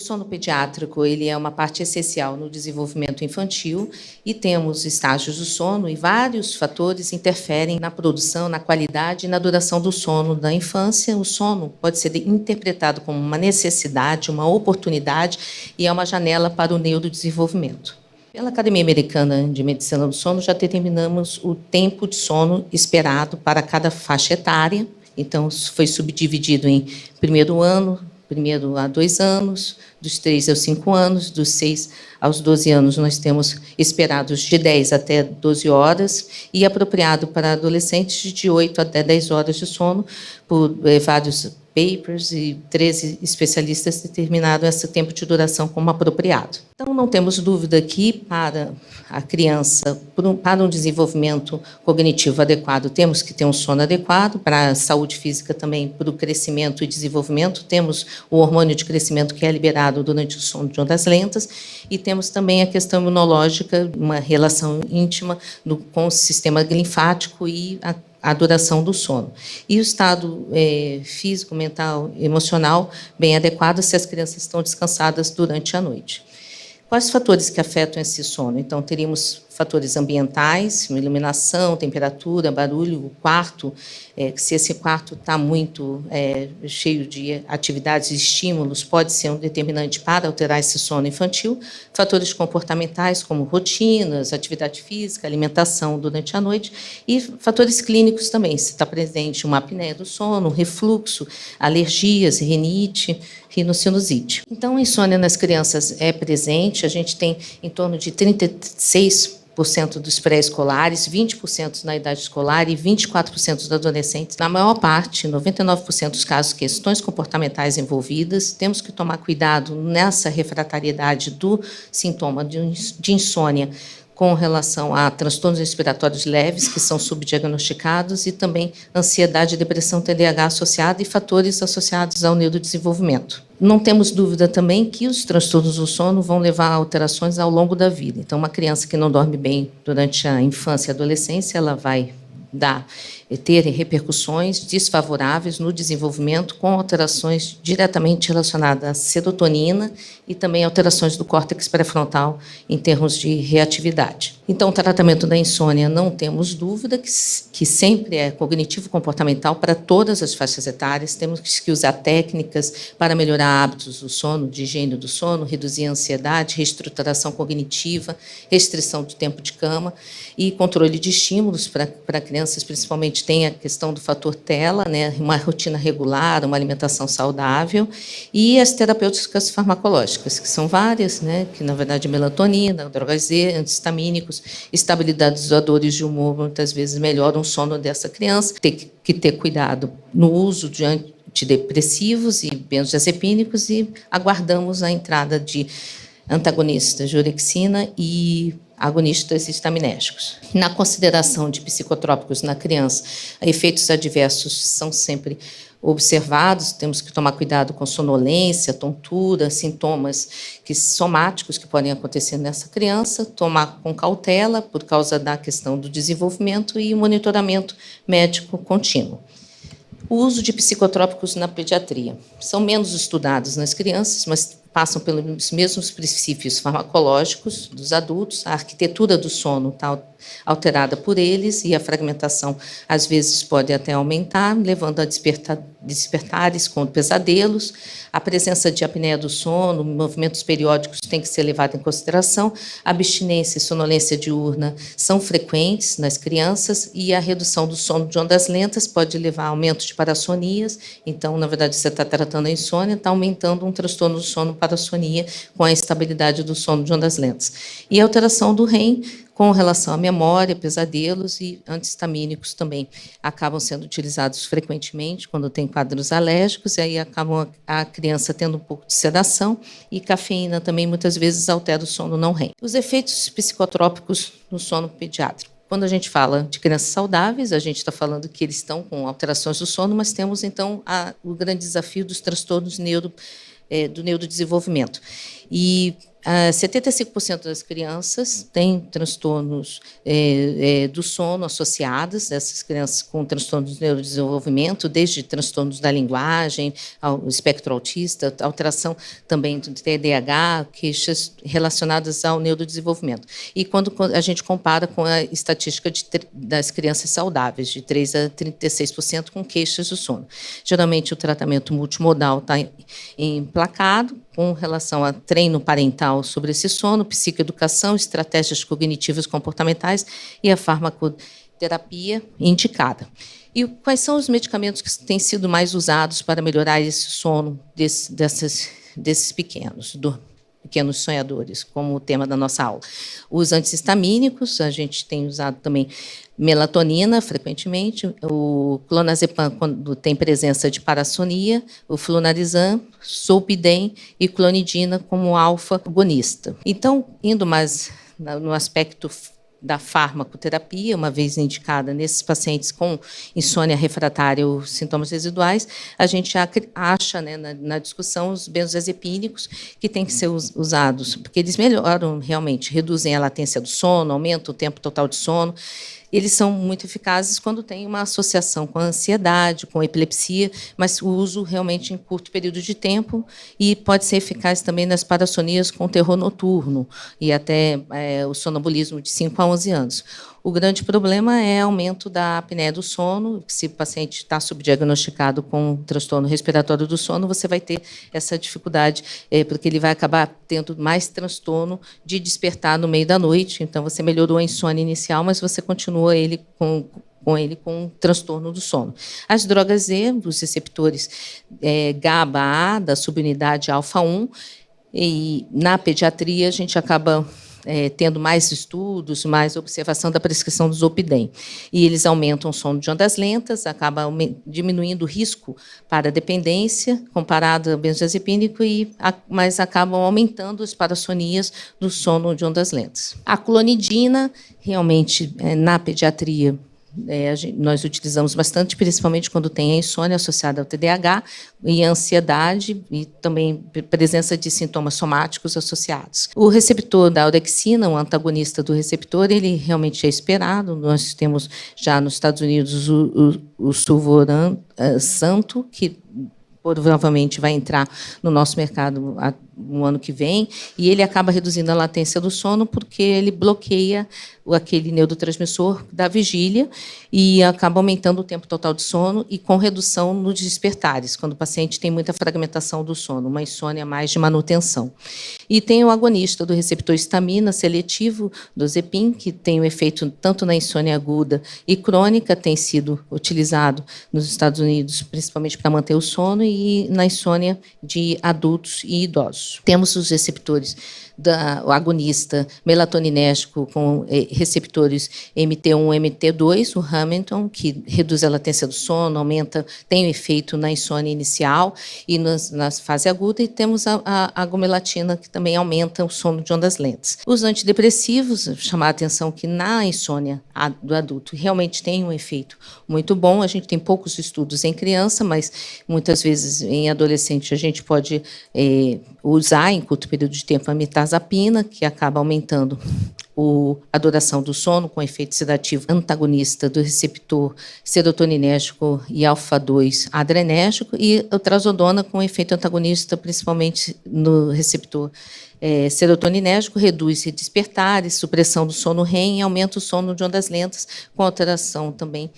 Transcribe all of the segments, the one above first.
sono pediátrico ele é uma parte essencial no desenvolvimento infantil e temos estágios do sono e vários fatores interferem na produção, na qualidade e na duração do sono da infância. O sono pode ser interpretado como uma necessidade, uma oportunidade e é uma janela para o neurodesenvolvimento. Pela Academia Americana de Medicina do Sono, já determinamos o tempo de sono esperado para cada faixa etária. Então, foi subdividido em primeiro ano, primeiro a 2 anos, dos 3 aos 5 anos, dos 6 aos 12 anos, nós temos esperados de 10 até 12 horas e apropriado para adolescentes de 8 até 10 horas de sono, por vários papers e 13 especialistas determinaram esse tempo de duração como apropriado. Então, não temos dúvida que, para a criança, para um desenvolvimento cognitivo adequado, temos que ter um sono adequado, para a saúde física também, para o crescimento e desenvolvimento, temos o hormônio de crescimento que é liberado durante o sono de ondas lentas, e temos também a questão imunológica, uma relação íntima com o sistema linfático e a duração do sono. E o estado físico, mental, emocional bem adequado se as crianças estão descansadas durante a noite. Quais fatores que afetam esse sono? Então, teríamos fatores ambientais, iluminação, temperatura, barulho, o quarto, se esse quarto está muito cheio de atividades e estímulos, pode ser um determinante para alterar esse sono infantil. Fatores comportamentais, como rotinas, atividade física, alimentação durante a noite, e fatores clínicos também, se está presente uma apneia do sono, refluxo, alergias, rinite, rinocinusite. Então, a insônia nas crianças é presente, a gente tem em torno de 36% dos pré-escolares, 20% na idade escolar e 24% dos adolescentes. Na maior parte, 99% dos casos, questões comportamentais envolvidas. Temos que tomar cuidado nessa refratariedade do sintoma de insônia com relação a transtornos respiratórios leves, que são subdiagnosticados, e também ansiedade, depressão, TDAH associada e fatores associados ao neurodesenvolvimento. Não temos dúvida também que os transtornos do sono vão levar a alterações ao longo da vida. Então, uma criança que não dorme bem durante a infância e adolescência, ela vai ter repercussões desfavoráveis no desenvolvimento, com alterações diretamente relacionadas à serotonina e também alterações do córtex pré-frontal em termos de reatividade. Então, o tratamento da insônia, não temos dúvida que sempre é cognitivo-comportamental para todas as faixas etárias. Temos que usar técnicas para melhorar hábitos do sono, de higiene do sono, reduzir a ansiedade, reestruturação cognitiva, restrição do tempo de cama e controle de estímulos para crianças, principalmente tem a questão do fator tela, né, uma rotina regular, uma alimentação saudável, e as terapêuticas farmacológicas, que são várias, né, que na verdade melatonina, drogas antihistamínicos, estabilidade dos doadores de humor, muitas vezes melhoram o sono dessa criança. Tem que ter cuidado no uso de antidepressivos e benzodiazepínicos e aguardamos a entrada de antagonistas de orexina e agonistas histaminérgicos. Na consideração de psicotrópicos na criança, efeitos adversos são sempre observados, temos que tomar cuidado com sonolência, tontura, sintomas somáticos que podem acontecer nessa criança, tomar com cautela por causa da questão do desenvolvimento e monitoramento médico contínuo. O uso de psicotrópicos na pediatria. São menos estudados nas crianças, mas passam pelos mesmos princípios farmacológicos dos adultos. A arquitetura do sono está alterada por eles e a fragmentação, às vezes, pode até aumentar, levando a despertares com pesadelos. A presença de apneia do sono, movimentos periódicos tem que ser levada em consideração. Abstinência e sonolência diurna são frequentes nas crianças e a redução do sono de ondas lentas pode levar a aumento de parassonias. Então, na verdade, você está tratando a insônia, está aumentando um transtorno do sono, parassonia, com a instabilidade do sono de ondas lentas. E a alteração do REM, com relação à memória, pesadelos e antihistamínicos também acabam sendo utilizados frequentemente quando tem quadros alérgicos, e aí acabam a criança tendo um pouco de sedação, e cafeína também muitas vezes altera o sono não REM. Os efeitos psicotrópicos no sono pediátrico. Quando a gente fala de crianças saudáveis, a gente está falando que eles estão com alterações do sono, mas temos, então, o grande desafio dos transtornos do neurodesenvolvimento. E 75% das crianças têm transtornos do sono associados, essas crianças com transtornos de neurodesenvolvimento, desde transtornos da linguagem, ao espectro autista, alteração também do TDAH, queixas relacionadas ao neurodesenvolvimento. E quando a gente compara com a estatística das crianças saudáveis, de 3 a 36% com queixas do sono. Geralmente, o tratamento multimodal está emplacado, com relação a treino parental sobre esse sono, psicoeducação, estratégias cognitivas comportamentais e a farmacoterapia indicada. E quais são os medicamentos que têm sido mais usados para melhorar esse sono desses pequenos sonhadores, como o tema da nossa aula? Os antihistamínicos, a gente tem usado também melatonina, frequentemente, o clonazepam, quando tem presença de parassonia, o flunarizam, zolpidem e clonidina como alfa-agonista. Então, indo mais no aspecto da farmacoterapia, uma vez indicada nesses pacientes com insônia refratária ou sintomas residuais, a gente acha, né, na discussão, os benzodiazepínicos que têm que ser usados, porque eles melhoram realmente, reduzem a latência do sono, aumentam o tempo total de sono. Eles são muito eficazes quando tem uma associação com a ansiedade, com a epilepsia, mas o uso realmente em curto período de tempo, e pode ser eficaz também nas parassonias com terror noturno e até o sonambulismo de 5 a 11 anos. O grande problema é o aumento da apneia do sono. Se o paciente está subdiagnosticado com transtorno respiratório do sono, você vai ter essa dificuldade, porque ele vai acabar tendo mais transtorno de despertar no meio da noite. Então, você melhorou a insônia inicial, mas você continua ele com transtorno do sono. As drogas Z, os receptores GABA-A, da subunidade alfa-1, e na pediatria a gente acaba tendo mais estudos, mais observação da prescrição do zolpidem. E eles aumentam o sono de ondas lentas, acaba diminuindo o risco para a dependência, comparado ao benzodiazepínico, mas acabam aumentando as parassonias do sono de ondas lentas. A clonidina, realmente, na pediatria, nós utilizamos bastante, principalmente quando tem a insônia associada ao TDAH e a ansiedade, e também presença de sintomas somáticos associados. O receptor da orexina, o antagonista do receptor, ele realmente é esperado. Nós temos já nos Estados Unidos o sulvorasanto, que provavelmente vai entrar no nosso mercado no ano que vem, e ele acaba reduzindo a latência do sono porque ele bloqueia aquele neurotransmissor da vigília e acaba aumentando o tempo total de sono e com redução nos despertares, quando o paciente tem muita fragmentação do sono, uma insônia mais de manutenção. E tem o agonista do receptor histamina seletivo, do Zepim, que tem um efeito tanto na insônia aguda e crônica, tem sido utilizado nos Estados Unidos, principalmente para manter o sono, e na insônia de adultos e idosos. Temos os receptores o agonista melatoninérgico com receptores MT1 e MT2, o Hamilton, que reduz a latência do sono, tem um efeito na insônia inicial e na fase aguda, e temos a agomelatina, que também aumenta o sono de ondas lentas. Os antidepressivos, chamar a atenção que na insônia do adulto realmente tem um efeito muito bom. A gente tem poucos estudos em criança, mas muitas vezes em adolescente a gente pode usar em curto período de tempo a mirtazapina, que acaba aumentando a duração do sono com efeito sedativo antagonista do receptor serotoninérgico e alfa-2 adrenérgico, e a trazodona com efeito antagonista principalmente no receptor serotoninérgico, reduz despertares, supressão do sono REM e aumenta o sono de ondas lentas, com alteração também,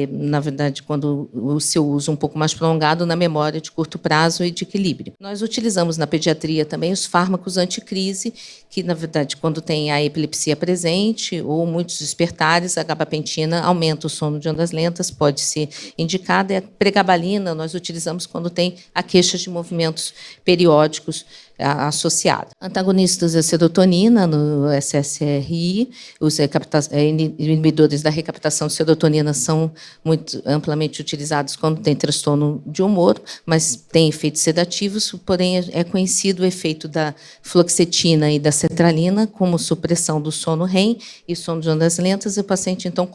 na verdade, quando o seu uso um pouco mais prolongado na memória de curto prazo e de equilíbrio. Nós utilizamos na pediatria também os fármacos anticrise, que, na verdade, quando tem a epilepsia presente ou muitos despertares, a gabapentina aumenta o sono de ondas lentas, pode ser indicada. E a pregabalina nós utilizamos quando tem a queixa de movimentos periódicos associada. Antagonistas da serotonina, no SSRI, os inibidores da recaptação de serotonina são muito amplamente utilizados quando tem transtorno de humor, mas tem efeitos sedativos, porém é conhecido o efeito da fluoxetina e da sertralina como supressão do sono REM e sono de ondas lentas, e o paciente, então,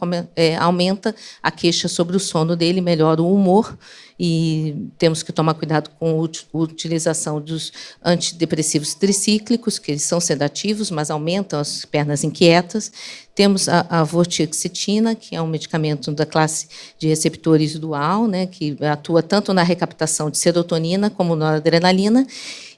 aumenta a queixa sobre o sono dele, melhora o humor e temos que tomar cuidado com a utilização dos antidepressivos tricíclicos, que eles são sedativos, mas aumentam as pernas inquietas. Temos a vortioxetina, que é um medicamento da classe de receptores dual, né, que atua tanto na recaptação de serotonina como na adrenalina,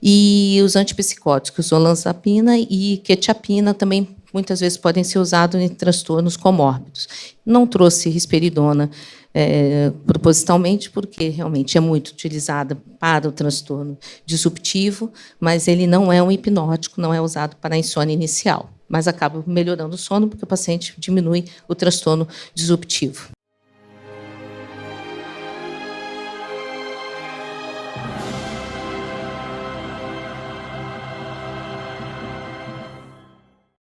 e os antipsicóticos, olanzapina e quetiapina, também muitas vezes podem ser usados em transtornos comórbidos. Não trouxe risperidona propositalmente, porque realmente é muito utilizada para o transtorno disruptivo, mas ele não é um hipnótico, não é usado para a insônia inicial, mas acaba melhorando o sono, porque o paciente diminui o transtorno disruptivo.